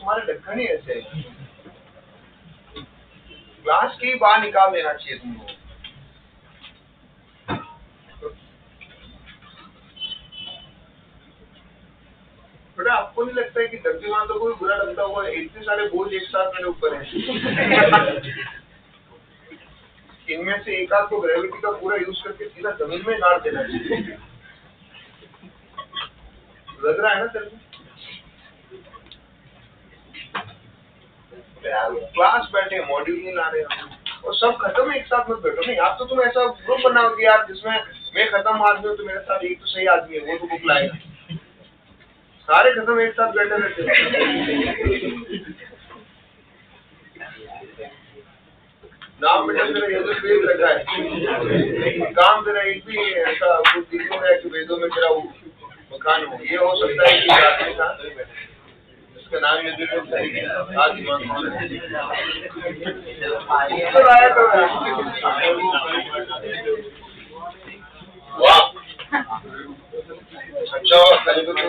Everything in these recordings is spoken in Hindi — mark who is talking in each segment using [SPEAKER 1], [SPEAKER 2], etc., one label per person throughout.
[SPEAKER 1] तुम्हारे ढक्कन ही ऐसे है, ग्लास की बाहर निकाल देना चाहिए तुमको। बेटा आपको नहीं लगता है कि धरती माता को भी बुरा लगता होगा, इतने सारे बोझ एक साथ मेरे ऊपर है, इनमें से एक आध को ग्रेविटी का पूरा यूज करके सीधा जमीन में गाड़ देना चाहिए। लग रहा है ना तेरे को? क्लास बैठे मॉड्यूल नहीं ला रहे हम, और सब खत्म एक साथ मत बैठो। नहीं आप तो तुम ऐसा ग्रुप बनाओ कि यार जिसमें मैं खत्म आदमी हूँ तो मेरे साथ एक तो सही आदमी है, वो तो बुक लाएगा। सारे खत्म एक साथ बैठे रहते नाम बेटा तेरा ये तो वेद लगा है, काम तेरा एक भी ऐसा कुछ दिखो है कि वेदों में तेरा मकान हो। ये हो सकता है कि आदमी था इसका नाम ये देखो अच्छा, कल को तो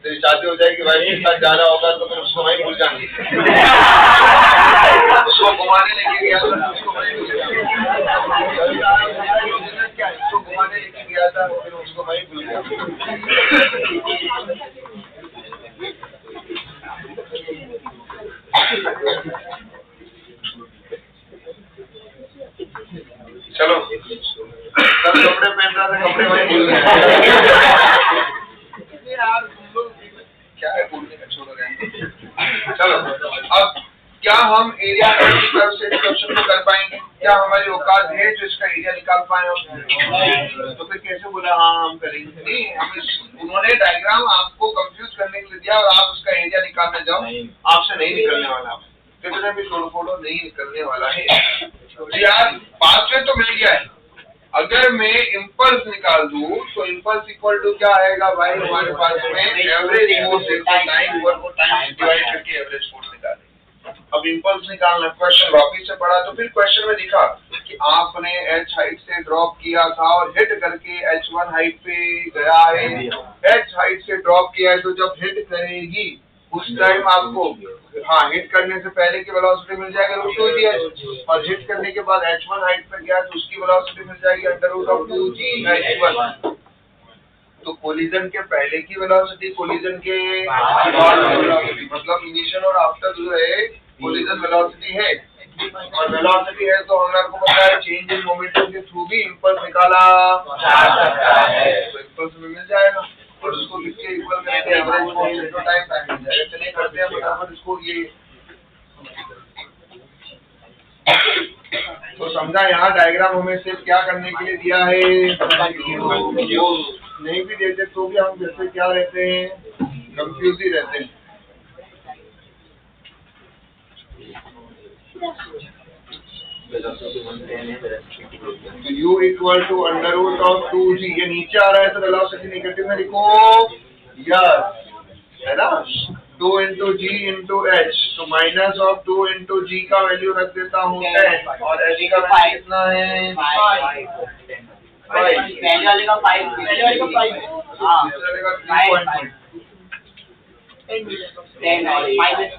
[SPEAKER 1] तेरी शादी हो जाएगी, भाई के साथ जाना होगा तो फिर उसको वहीं भूल जाना, उसको घुमाने लेके गया था, उसको वहीं भूल क्या इसको घुमाने लेके गया था, फिर उसको वहीं भूल गया। चलो सब कपड़े पहन रहा था, कपड़े वहीं भूल गए यार, तुम लोग क्या है बोलने का, छोड़ो रहे। चलो अब क्या हम एरिया की तरफ से क्वेश्चन को कर पाएंगे? क्या हमारी औकात है जो इसका एरिया निकाल पाए हम? तो फिर कैसे बोला हाँ हम करेंगे? नहीं, हम उन्होंने डायग्राम आपको कंफ्यूज करने के लिए दिया और आप उसका एरिया निकालने जाओ, आपसे नहीं निकलने वाला, कितने भी छोड़ो फोड़ो नहीं निकलने वाला है। यार पाथवे तो मिल गया है, अगर मैं इम्पल्स निकाल दूं तो इम्पल्स इक्वल टू क्या आएगा भाई हमारे पास में एवरेज फोर्स टाइम वर्क को टाइम डिवाइड करके एवरेज फोर्स निकालें। अब इम्पल्स निकालना, क्वेश्चन वापिस से पढ़ा तो फिर क्वेश्चन में दिखा कि आपने h हाइट से ड्रॉप किया था और हिट करके h1 हाइट पे गया है, h हाइट से ड्रॉप किया है तो जब हिट करेगी उस टाइम आपको हाँ हिट करने से पहले की वेलोसिटी मिल जाएगी √2g, और हिट करने के बाद h1 हाइट पे गया तो उसकी वेलोसिटी मिल जाएगी √2g h1। तो कोलिजन के पहले की वेलोसिटी, कोलिजन के बाद वेलोसिटी, मतलब इनिशियल और आफ्टर जो है कोलिजन वेलोसिटी है, और वेलोसिटी है तो हमने आपको पता है चेंज इन मोमेंटम के थ्रू भी इम्पल्स निकाला जा सकता है, तो इम्पल्स में मिल जाएगा और उसको किसके इक्वल करके एवरेज फोर्स तो टाइम मिल जाएगा। चलिए करते हैं फटाफट इसको। ये तो समझा, यहाँ डायग्राम हमें सिर्फ क्या करने के लिए दिया है, नहीं भी देते तो भी हम जैसे क्या रहते हैं, कंफ्यूज ही रहते हैं। तो u इक्वल टू √2g, ये नीचे आ रहा है तो वेलोसिटी नेगेटिव में लिखो यस, है ना, 2 into g into h, तो माइनस ऑफ 2 into g का वैल्यू रख देता हूँ 10 और h का वैल्यू कितना है 5, पहले वाले का 5, पहले वाले का 5, हाँ दूसरे वाले का 3.10 और माइनस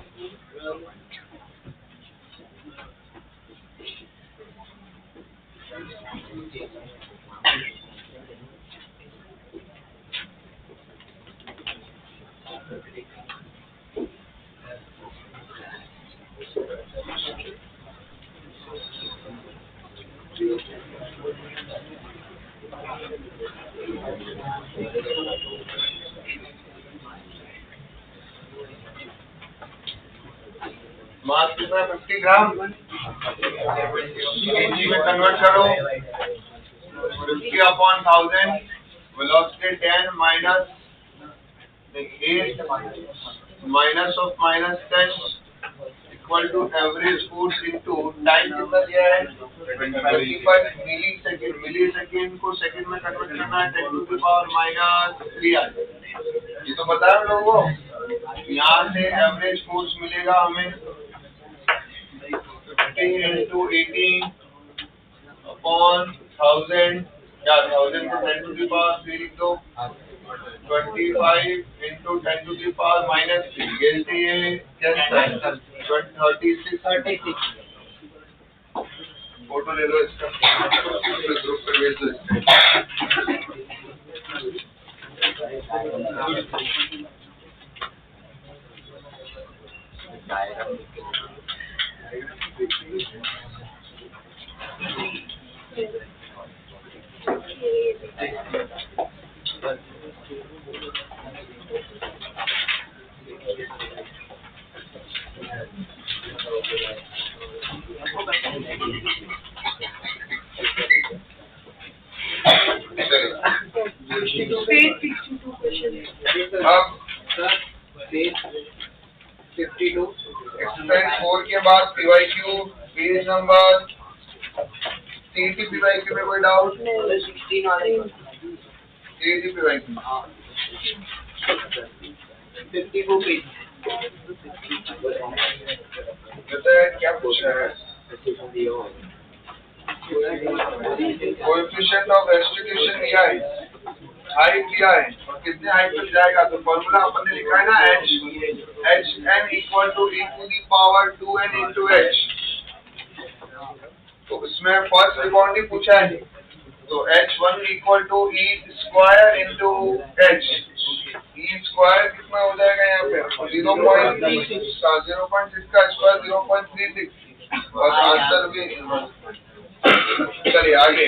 [SPEAKER 1] मास कितना 50 ग्राम, केजी में कन्वर्ट करो, 50/1000, velocity 10 minus 8 minus of minus 10 equal to average force into time कितना दिया है 25 मिली सेकेंड, मिली सेकेंड को सेकेंड में कन्वर्ट करना है 10⁻³ ये तो पता है लोगों को। यहाँ से एवरेज फोर्स मिलेगा हमें 50 into 18 upon 1000, या 1000 को 10⁻³ लिख दो, 25 into 10⁻³ -3, ये 36 फोटो ले लो इसका, ग्रुप पर भेज दो एक्सरसाइज 4 के बाद पीवाईक्यू पेज नंबर 30 पीवाईक्यू में कोई डाउट? 30 पीवाईक्यू
[SPEAKER 2] 52 पेज
[SPEAKER 1] बताया क्या पूछा है? कोएफिशिएंट ऑफ रेस्टिट्यूशन दिया है, हाइट दिया है और कितने हाइट तक जाएगा, तो फॉर्मूला अपन ने लिखा है ना h n equal to e to the power 2n into h। तो इसमें फर्स्ट रिकॉर्डिंग पूछा है, तो h1 equal to e square into h, e square कितना हो जाएगा यहाँ पे 0.36 का स्क्वायर 0.36 और आंसर भी। चलिए आगे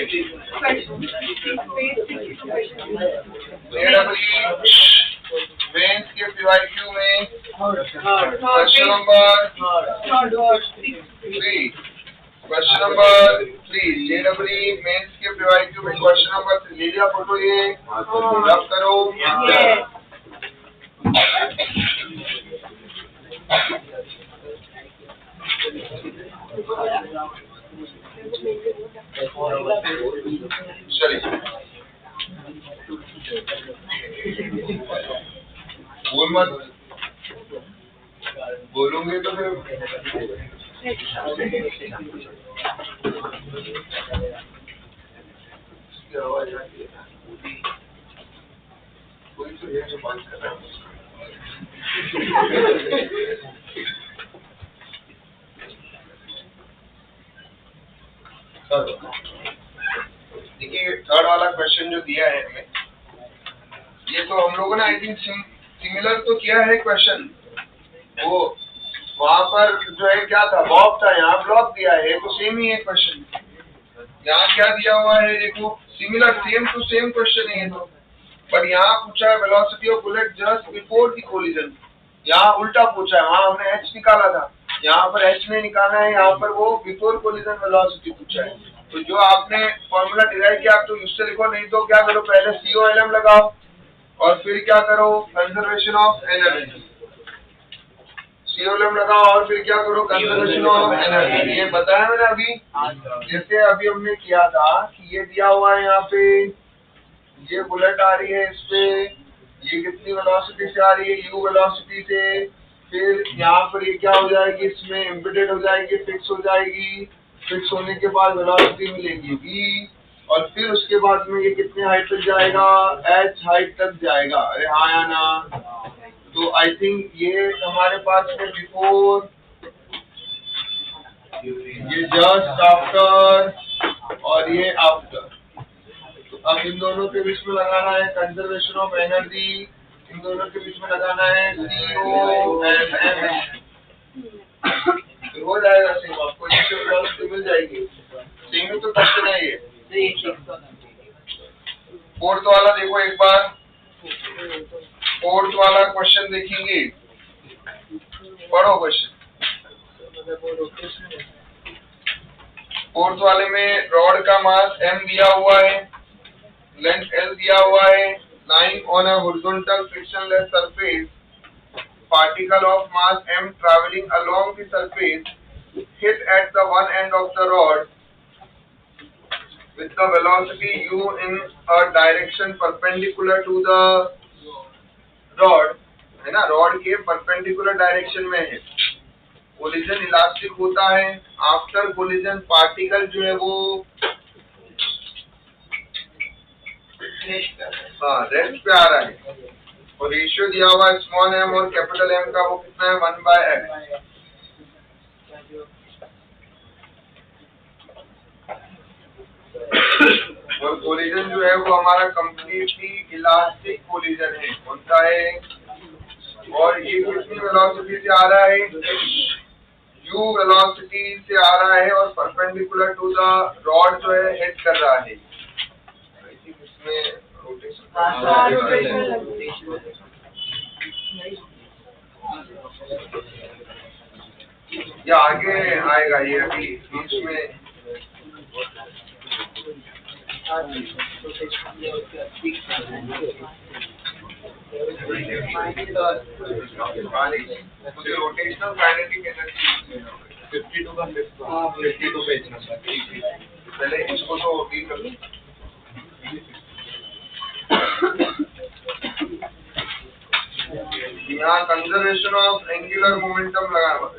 [SPEAKER 1] मेंस के पीवाईक्यू में क्वेश्चन नंबर 3 जेडब्ल्यू मेंस के पीवाईक्यू में क्वेश्चन नंबर 3 ले लिया फोटो, ये रब करो। चलिए बोल मत, बोलूंगे तो फिर आवाज आती है, कोई तो ये जो बात कर रहा है देखिए थर्ड वाला क्वेश्चन जो दिया है हमें, ये तो हम लोगों ने आई थिंक सिमिलर तो किया है क्वेश्चन। वो वहां पर जो है क्या था, बॉब था, यहाँ ब्लॉक दिया है, तो सेम ही है क्वेश्चन। यहाँ क्या दिया हुआ है देखो, similar same to same question है ये तो, पर यहाँ पूछा है velocity of bullet just before the collision, यहाँ उल्टा पूछा है, वहाँ हमने h निकाला था, यहाँ पर h नहीं निकालना है, यहाँ पर वो बिफोर कोलिजन वेलोसिटी पूछा है। तो जो आपने फॉर्मूला डिराइव किया आप तो उससे लिखो, नहीं तो क्या करो पहले COLM लगाओ और फिर क्या करो कंजर्वेशन ऑफ एनर्जी, COLM लगाओ और फिर क्या करो कंजर्वेशन ऑफ एनर्जी। ये बताया मैंने अभी, जैसे अभी हमने किया था कि ये दिया हुआ है यहाँ पे, ये बुलेट आ रही है, इस पे ये कितनी वेलोसिटी से आ रही है, u वेलोसिटी से, फिर यहाँ पर ये क्या हो जाएगी, इसमें एम्बेडेड हो जाएगी, फिक्स हो जाएगी, फिक्स होने के बाद वेलोसिटी मिलेगी v, और फिर उसके बाद में ये कितने हाइट तक जाएगा, h हाइट तक जाएगा। अरे हाँ या ना? तो आई थिंक ये हमारे पास में बिफोर, ये जस्ट आफ्टर और ये आफ्टर। तो अब इन दोनों के बीच में लगाना है कंजर्वेशन ऑफ एनर्जी, इन दोनों के बीच में लगाना है COLM, हो जाएगा सेम, आपको ये मिल जाएगी, सेम ही तो क्वेश्चन है ये। फोर्थ वाला देखो एक बार, फोर्थ वाला क्वेश्चन देखेंगे, पढ़ो क्वेश्चन। फोर्थ वाले में रॉड का मास m दिया हुआ है, लेंथ L दिया हुआ है, lying on a horizontal frictionless surface, particle of mass m traveling along the surface hit at the one end of the rod with the velocity u in a direction perpendicular to the rod, है ना, रॉड के परपेंडिकुलर डायरेक्शन में है। कोलिजन इलास्टिक होता है, आफ्टर कोलिजन पार्टिकल जो है वो रेस्ट पे आ रहा है, और रेशियो दिया हुआ है स्मॉल m और कैपिटल M का, वो कितना है 1/x। और कोलिजन जो है वो हमारा कंप्लीटली इलास्टिक कोलिजन है, कौन सा है, और ये कितनी वेलोसिटी से आ रहा है, u वेलोसिटी से आ रहा है और परपेंडिकुलर टू द रॉड जो है हिट कर रहा है। इसमें या आगे आएगा, ये अभी बीच में रोटेशनल काइनेटिक एनर्जी 52 का 52 पेज नंबर। पहले इसको तो डील कर लो। यहाँ कंजर्वेशन ऑफ एंगुलर मोमेंटम लगा हुआ है,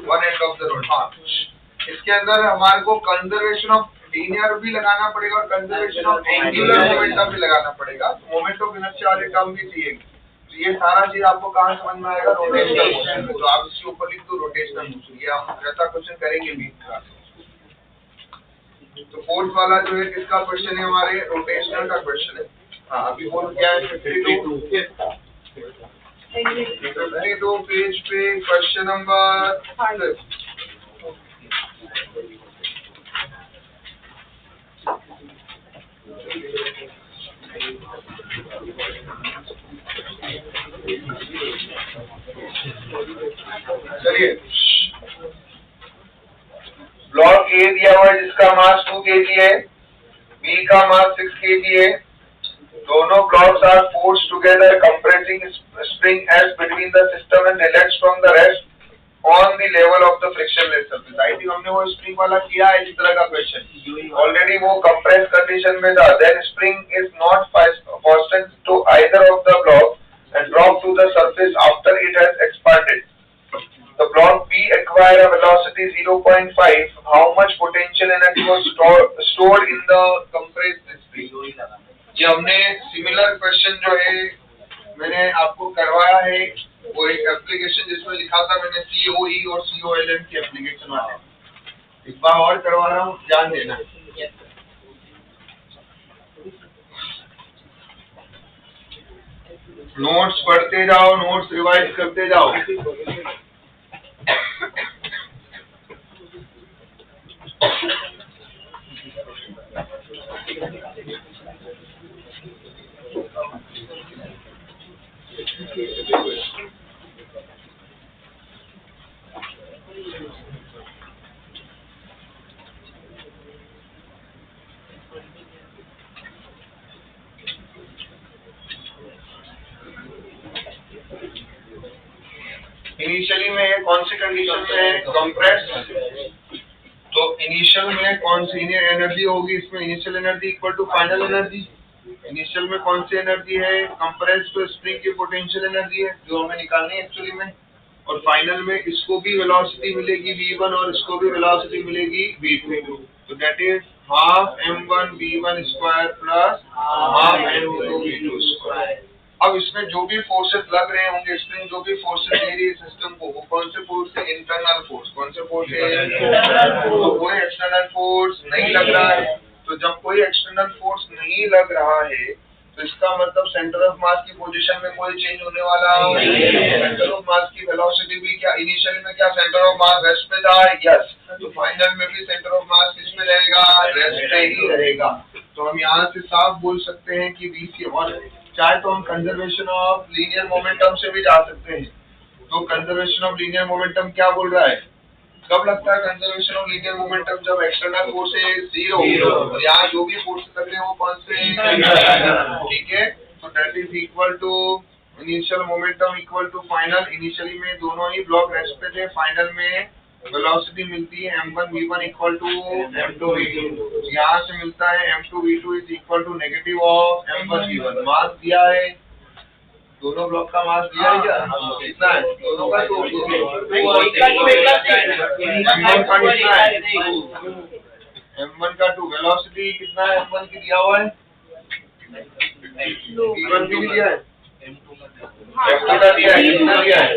[SPEAKER 1] one end of the road. हाँ, इसके अंदर हमारे को कंजर्वेशन ऑफ लीनियर भी लगाना पड़ेगा और कंजर्वेशन ऑफ एंगुलर मोमेंटम भी लगाना पड़ेगा। मोमेंट ऑफ इनर्शिया वाले टर्म भी चाहिए। तो ये सारा चीज आपको कहाँ समझ में आएगा, रोटेशनल मोशन। तो आप इसके ऊपर लिख दो रोटेशनल मोशन, ये हम ऐसा क्वेश्चन करेंगे भी। तो फोर्थ वाला जो है किसका क्वेश्चन है, हमारे रोटेशनल का क्वेश्चन है। हाँ, अभी बोल क्या है 52 पेज पे क्वेश्चन नंबर 5। चलिए, ब्लॉक ए दिया हुआ है जिसका मास 2 kg है, बी का मास 6 kg है। दोनों blocks are forced together, compressing spring acts between the system and relax from the rest on the level of the frictionless surface. I think हमने वो स्प्रिंग वाला किया है, इस तरह का क्वेश्चन ऑलरेडी वो कंप्रेस कंडीशन में था। Then spring is not fastened to either of the block and drop to the surface after it has expanded. The block B acquired a velocity 0.5. How much potential energy was stored in the compressed spring? ये हमने सिमिलर क्वेश्चन जो है मैंने आपको करवाया है, वो एक एप्लीकेशन जिसमें लिखा था मैंने COE और COLM की एप्लीकेशन वाला। एक बार और करवा रहा हूँ, ध्यान देना। नोट्स पढ़ते जाओ, नोट्स रिवाइज करते जाओ। इनिशियली में कौन सी कंडीशन में है, कंप्रेस। तो इनिशियल में कौन सी एनर्जी होगी, इसमें initial energy equal to final energy. Initial में कौन सी एनर्जी है, कंप्रेस तो स्प्रिंग की पोटेंशियल एनर्जी है जो हमें निकालनी है एक्चुअली में। और फाइनल में इसको भी वेलोसिटी मिलेगी v1 और इसको भी वेलोसिटी मिलेगी v2। तो that is half m1 v1 square plus half m2 v2 square. अब इसमें जो भी फोर्सेस लग रहे होंगे, स्प्रिंग जो भी फोर्सेस दे रही है सिस्टम को, वो कौन से फोर्स है, इंटरनल फोर्स। कौन से फोर्स है, तो कोई एक्सटर्नल फोर्स नहीं लग रहा है। तो जब कोई एक्सटर्नल फोर्स नहीं लग रहा है तो इसका मतलब सेंटर ऑफ मास की पोजीशन में कोई चेंज होने वाला नहीं। सेंटर ऑफ मास की वेलोसिटी भी क्या इनिशियल में क्या सेंटर ऑफ मास रेस्ट पे था, यस। तो फाइनल में भी सेंटर ऑफ मास किस में रहेगा, रेस्ट पे ही रहेगा। तो हम यहाँ से साफ बोल सकते हैं कि वी सी, और चाहे तो हम कंजर्वेशन ऑफ लीनियर मोमेंटम से भी जा सकते हैं। तो कंजर्वेशन ऑफ लीनियर मोमेंटम क्या बोल रहा है, कब लगता है कंजर्वेशन ऑफ लीनियर मोमेंटम, जब एक्सटर्नल फोर्स है 0 और यहाँ जो भी फोर्स लग रहे हैं वो कौन से, ठीक है। तो that is equal to initial momentum equal to final. Initially में दोनों ही ब्लॉक रेस्ट पे थे, फाइनल में वेलोसिटी मिलती है m1 v1 equal to m2 v2। यहाँ से मिलता है m2 v2 is equal to negative of m1 v1। Mass दिया है, दोनों ब्लॉक का मास दिया है क्या, कितना है दोनों का, तो m1 का 2, वेलोसिटी कितना है m1 की दिया हुआ है V1 भी दिया है, कितना दिया है, कितना दिया है,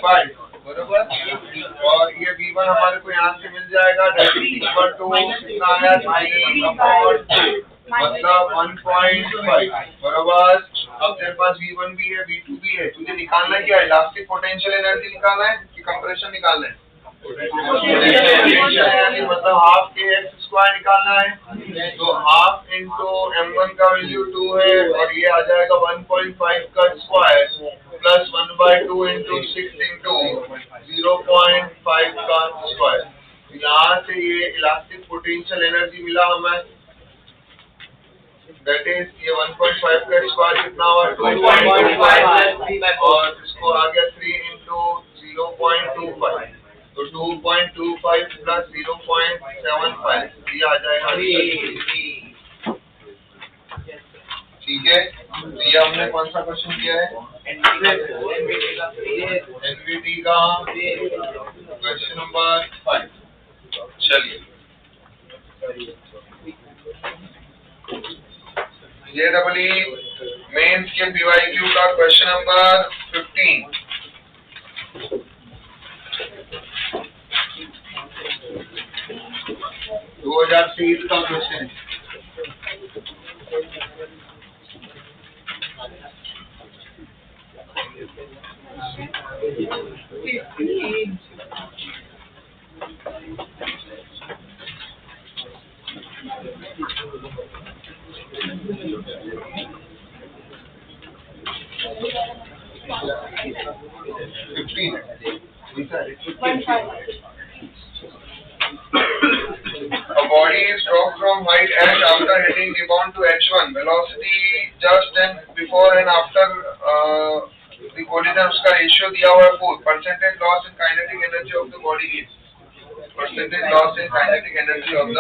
[SPEAKER 1] 0.5 बरोबर। और ये V1 हमारे को यहाँ से मिल जाएगा, that is equal to कितना आया, 3/2 मतलब 1.5 बरोबर। अब तेरे पास V1 भी है, V2 भी है, तुझे निकालना क्या है, इलास्टिक पोटेंशियल एनर्जी निकालना है कि कंप्रेशन निकालना है, मतलब हाफ kx² निकालना है। तो हाफ इंटू m1 का वैल्यू 2 है और ये आ जाएगा 1.5 का स्क्वायर प्लस 1/2 इंटू 6 इंटू 0.5 का स्क्वायर। यहाँ से ये इलास्टिक पोटेंशियल एनर्जी मिला हमें, दैट इज ये 1.5 का स्क्वायर कितना हुआ, 2.25 और इसको आ गया 3 इंटू 0.25, तो 2.25 प्लस 0.75 ये आ जाएगा। ठीक है, तो ये हमने कौन सा क्वेश्चन किया है, एनवीटी का क्वेश्चन नंबर 5। चलिए ये डबली मेंस के पीवाईक्यू का क्वेश्चन नंबर 15। 2023 का question. A body is dropped from height h after hitting rebound to h1. Velocity just and before and after the collision, उसका रेशियो दिया हुआ है 4. Percentage loss in kinetic energy of the body is. Percentage loss in kinetic energy of the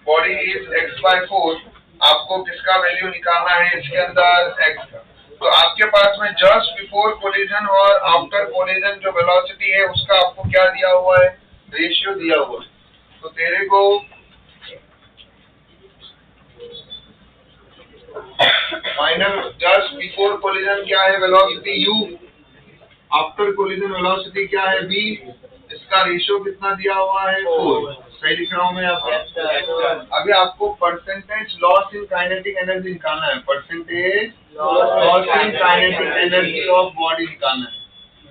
[SPEAKER 1] body is x/4. आपको किसका वैल्यू निकालना है इसके अंदर, x का। तो आपके पास में जस्ट बिफोर कोलिजन और आफ्टर कोलिजन जो वेलोसिटी है उसका आपको क्या दिया हुआ है, रेशियो दिया हुआ है। तो तेरे को माइनस जस्ट बिफोर कोलिजन क्या है velocity u, after collision velocity क्या है v, इसका रेशियो कितना दिया हुआ है 4। सही लिख रहा हूँ मैं यहाँ पे। अभी आपको percentage loss in kinetic energy निकालना है, percentage loss in kinetic energy of body निकालना है।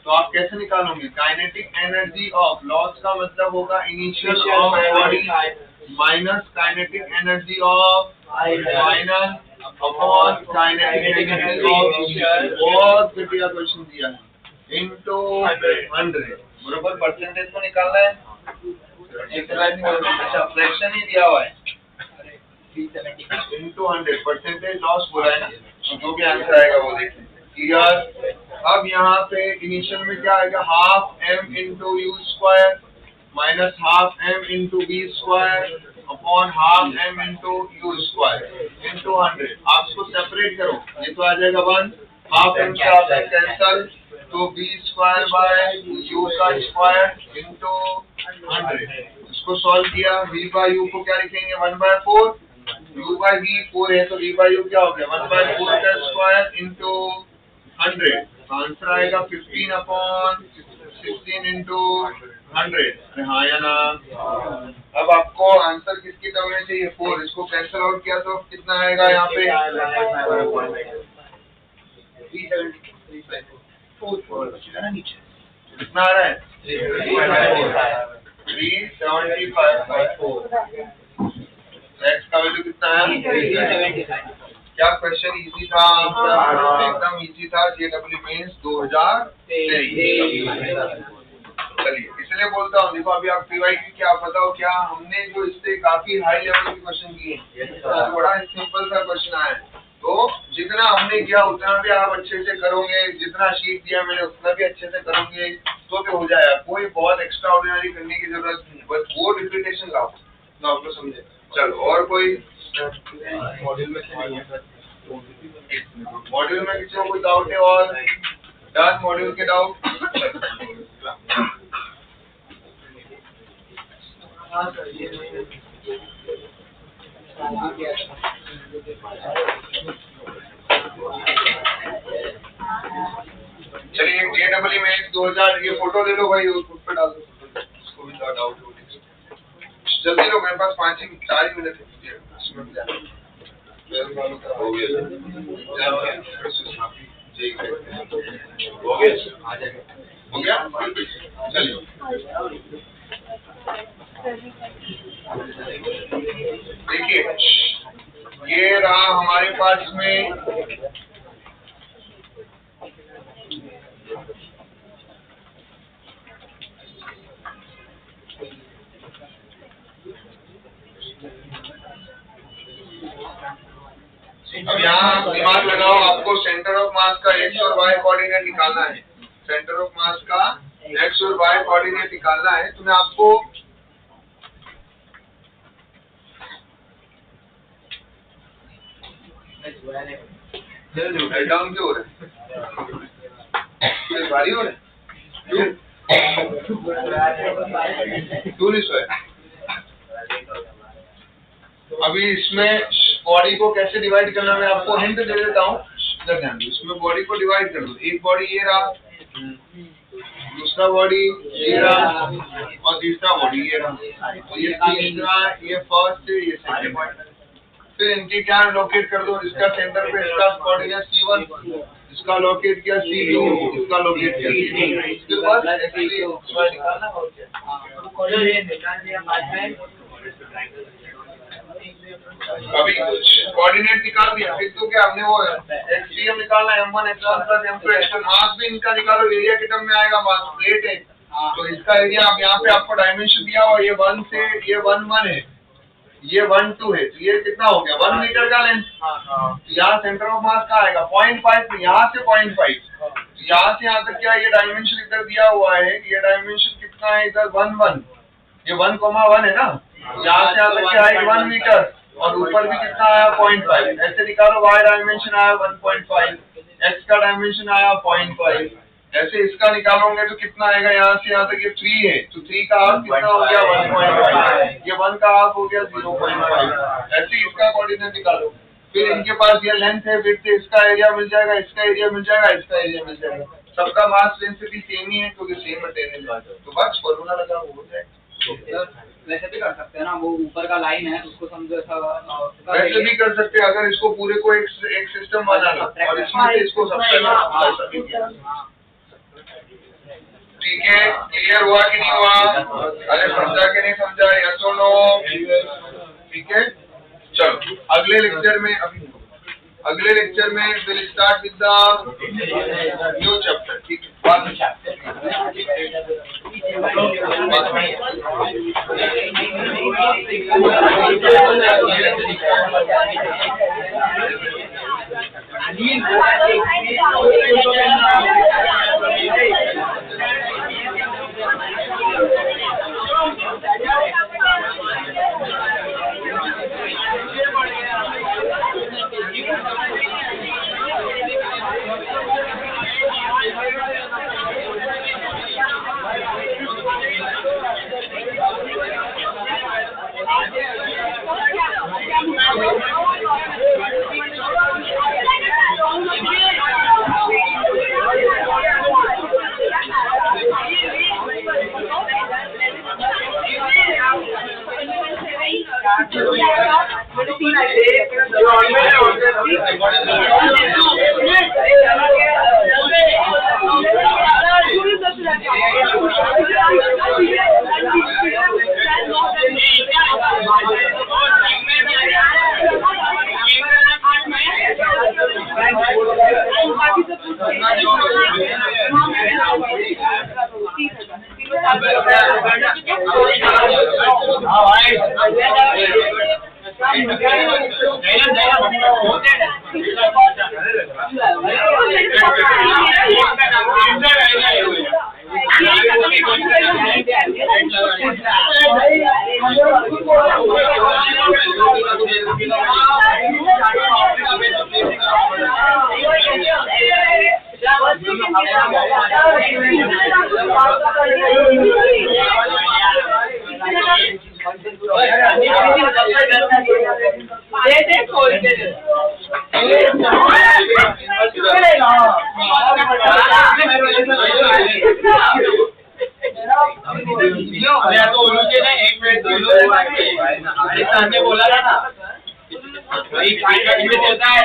[SPEAKER 1] तो आप कैसे निकालोगे, काइनेटिक एनर्जी ऑफ, लॉस का मतलब होगा initial of body minus kinetic energy of minus upon kinetic energy of, बहुत घटिया क्वेश्चन दिया है, इनटू 100 बरोबर। परसेंटेज को निकालना है, अच्छा फ्रैक्शन ही दिया हुआ है, इनटू 100 परसेंटेज लॉस बोला है ना, तो जो भी आंसर आएगा वो देखें। क्लियर। अब यहाँ पे इनिशियल में क्या आएगा, half m into u square minus half m into B square upon half m into u square into 100। आप इसको सेपरेट करो, ये तो आ जाएगा 1, हाफ m से हाफ कैंसल, तो बी स्क्वायर बाय यू का स्क्वायर इंटू 100। इसको सॉल्व किया, v बाय यू को क्या लिखेंगे 1/4, u बाय v 4 है तो v बाय यू क्या हो गया 1/4 का स्क्वायर इंटू 100। आंसर आएगा 15/16 इंटू 100। हाँ या ना। अब आपको आंसर किसकी टर्म में चाहिए 4, इसको कैंसिल आउट किया तो कितना आएगा यहाँ पे, कितना आ रहा है 375/4। x का वैल्यू कितना है 375। क्या क्वेश्चन इजी था, एकदम इजी था। JW mains 2023। चलिए इसलिए बोलता हूँ, देखो अभी आप पीवाईक्यू क्या बताओ, क्या हमने जो इससे काफी हाई लेवल के क्वेश्चन किए, थोड़ा सिंपल सा क्वेश्चन आया, तो जितना हमने किया उतना भी आप अच्छे से करोगे, जितना शीट दिया मैंने उतना भी अच्छे से करोगे तो भी हो जाएगा। कोई बहुत एक्स्ट्रा ऑर्डिनरी करने की जरूरत नहीं, बस वो रिपीटेशन लाओ तो आपको समझे। चलो और कोई मॉड्यूल में किसी को कोई डाउट है, और डन मॉड्यूल के डाउट।
[SPEAKER 2] हाँ सर ये आ गया।
[SPEAKER 1] चलिए JEE में 2000 ये फोटो ले लो भाई, उस पे डाल दो उसको भी थोड़ा डाउट हो। जल्दी लो, मेरे पास 4 ही मिनट है। हो गया हो गया चलिए। देखिए ये रहा हमारे पास में अब यहाँ दिमाग लगाओ, आपको सेंटर ऑफ मास का एक्स और वाई कोऑर्डिनेट निकालना है। सेंटर ऑफ मास का एक्स और वाई कोऑर्डिनेट निकालना है, तो मैं आपको डाउन क्यों हो रहा है, भारी हो रहा है, क्यों नहीं सोया? अभी इसमें बॉडी को कैसे डिवाइड करना मैं आपको हिंट दे देता हूँ, इधर ध्यान दो। इसमें बॉडी को डिवाइड कर दो, एक बॉडी ये रहा, दूसरा बॉडी ये रहा और तीसरा बॉडी ये रहा। तो ये तीसरा, ये फर्स्ट, ये सेकंड। फिर इनके क्या लोकेट कर दो, इसका सेंटर पे इसका कोऑर्डिनेट C1, इसका लोकेट किया C2, इसका लोकेट किया C3। इसके बाद एक्चुअली निकालना और अभी कुछ कोऑर्डिनेट निकाल दिया, फिर तो क्या हमने वो XCM निकालना है, M1 X1 plus M2 X2। मास भी इनका निकालो, एरिया के टर्म में आएगा। मास प्लेट है तो इसका एरिया, अब यहाँ पे आपको डायमेंशन दिया हुआ, ये 1 से ये 1 है, ये 1 2 है, तो ये कितना हो गया 1 मीटर का लेंथ। तो यहाँ सेंटर ऑफ मास का आएगा 0.5, यहाँ से 0.5, तो यहाँ से यहाँ तक क्या ये डायमेंशन इधर दिया हुआ है, ये डायमेंशन कितना है इधर 1 1, ये 1,1 है ना, यहाँ से यहाँ तक क्या है 1 मीटर, और ऊपर भी कितना आया 0.5। ऐसे निकालो, y डायमेंशन आया 1.5, x का डायमेंशन आया 0.5, ऐसे इसका निकालोगे तो कितना आएगा, यहाँ से यहाँ तक ये 3 है, तो 3 का हाफ कितना हो गया 1.5, ये 1 का हाफ हो गया 0.5। ऐसे इसका कोऑर्डिनेट निकालो। फिर इनके पास ये लेंथ है, विड्थ है, इसका एरिया मिल जाएगा, इसका एरिया मिल जाएगा, इसका एरिया मिल जाएगा। सबका मास डेंसिटी सेम ही है क्योंकि सेम मटेरियल है, तो बस फॉर्मूला लगा हो जाएगा।
[SPEAKER 2] वैसे भी कर सकते हैं ना, वो ऊपर का लाइन है उसको समझो ऐसा,
[SPEAKER 1] वैसे भी कर सकते हैं अगर इसको पूरे को एक सिस्टम बना लो और इसमें से इसको सब्सट्रैक्ट। ठीक है, क्लियर हुआ कि नहीं हुआ? अरे समझा कि नहीं समझा, यस और नो? ठीक है, चलो अगले लेक्चर में will start with the new chapter. ठीक
[SPEAKER 2] दे खोल के
[SPEAKER 3] मैं तो उल्लू के ना 1 मिनट हमारे सामने बोला था ना वही काट में चलता है